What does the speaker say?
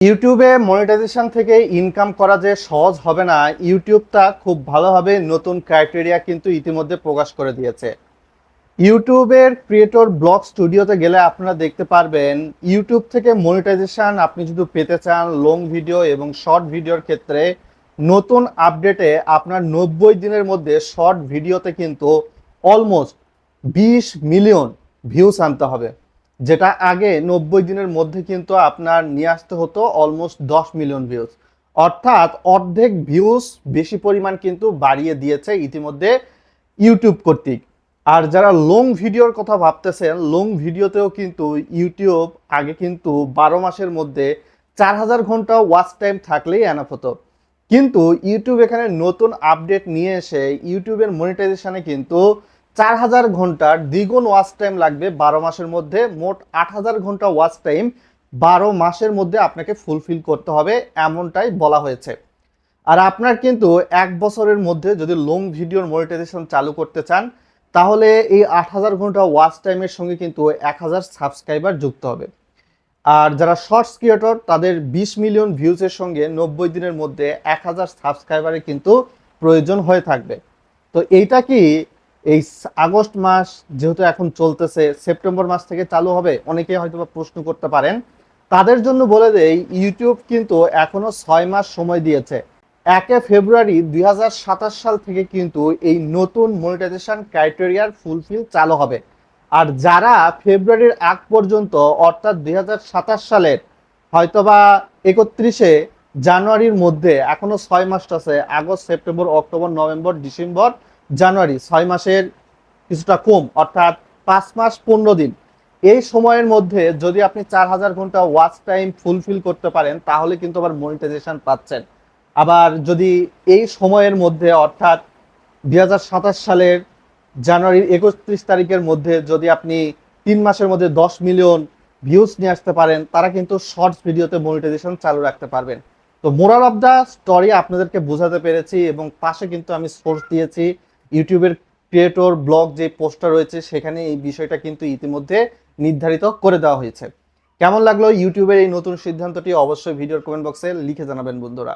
ইউটিউবে মনিটাইজেশন থেকে ইনকাম করা যে সহজ হবে না, ইউটিউবটা খুব ভালোভাবে নতুন ক্রাইটেরিয়া কিন্তু ইতিমধ্যে প্রকাশ করে দিয়েছে। ইউটিউবের ক্রিয়েটর ব্লগ স্টুডিওতে গেলে আপনারা দেখতে পারবেন ইউটিউব থেকে মনিটাইজেশন আপনি যদি পেতে চান লং ভিডিও এবং শর্ট ভিডিওর ক্ষেত্রে নতুন আপডেটে আপনার 90 দিনের মধ্যে শর্ট ভিডিওতে কিন্তু অলমোস্ট 20 মিলিয়ন ভিউজ আনতে হবে, যেটা আগে 90 দিনের মধ্যে কিন্তু আপনার নিয়ে আসতে হতো অলমোস্ট 10 মিলিয়ন ভিউজ। অর্থাৎ অর্ধেক ভিউজ বেশি পরিমাণ কিন্তু বাড়িয়ে দিয়েছে ইতিমধ্যে ইউটিউব কর্তৃক। আর যারা লং ভিডিওর কথা ভাবতেছেন, লং ভিডিওতেও কিন্তু ইউটিউব আগে কিন্তু 12 মাসের মধ্যে 4000 ঘন্টা ওয়াচ টাইম থাকলেই এনাফ হতো, কিন্তু ইউটিউব এখানে নতুন আপডেট নিয়ে এসে ইউটিউবের মনিটাইজেশনে কিন্তু 4000 ঘন্টার দ্বিগুণ ওয়াচ টাইম লাগবে 12 মাসের মধ্যে। মোট 8000 ঘন্টা ওয়াচ টাইম 12 মাসের মধ্যে আপনাকে ফুলফিল করতে হবে, এমনটাই বলা হয়েছে। আর আপনার কিন্তু 1 বছরের মধ্যে যদি লং ভিডিওর মনিটাইজেশন চালু করতে চান, তাহলে এই 8000 ঘন্টা ওয়াচ টাইমের সঙ্গে কিন্তু 1000 সাবস্ক্রাইবার যুক্ত হবে। আর যারা শর্টস ক্রিয়েটর তাদের 20 মিলিয়ন ভিউজের সঙ্গে 90 দিনের মধ্যে 1000 সাবস্ক্রাইবারের কিন্তু প্রয়োজন হয়ে থাকবে। তো এইটা কি এই আগস্ট মাস যেহেতু এখন চলতেছে, সেপ্টেম্বর মাস থেকে চালু হবে, অনেকেই হয়তো প্রশ্ন করতে পারেন। তাদের জন্য বলে দেই, ইউটিউব কিন্তু এখনো 6 মাস সময় দিয়েছে। 1 ফেব্রুয়ারি 2027 সাল থেকে কিন্তু এই নতুন মনিটাইজেশন ক্রাইটেরিয়ার ফুলফিল চালু হবে। আর যারা ফেব্রুয়ারির আগ পর্যন্ত অর্থাৎ 2027 সালের হয়তোবা 31শে জানুয়ারির মধ্যে, এখনো 6 মাস আছে, August September October November December January, 6 মাসের কিছুটা কম, অর্থাৎ 5 মাস 15 দিন। এই সময়ের মধ্যে যদি আপনি 4000 ঘন্টা ওয়াচ টাইম ফুলফিল করতে পারেন, তাহলে কিন্তু আবার মনিটাইজেশন পাচ্ছেন। আবার যদি এই সময়ের মধ্যে অর্থাৎ 2027 সালের জানুয়ারির 31 তারিখের মধ্যে যদি আপনি 3 মাসের মধ্যে 10 মিলিয়ন ভিউজ নিয়ে আসতে পারেন, তারা কিন্তু শর্টস ভিডিওতে মনিটাইজেশন চালু রাখতে পারবেন। তো মোরাল অফ দ্য স্টোরি আপনাদেরকে বোঝাতে পেরেছি, এবং পাশে কিন্তু আমি সোর্স দিয়েছি। ইউটিউবের ক্রিয়েটর ব্লগ যে পোস্টটা রয়েছে সেখানে এই বিষয়টা কিন্তু ইতিমধ্যে নির্ধারিত করে দেওয়া হয়েছে। কেমন লাগলো ইউটিউবের এই নতুন সিদ্ধান্তটি? অবশ্যই ভিডিওর কমেন্ট বক্সে লিখে জানাবেন বন্ধুরা।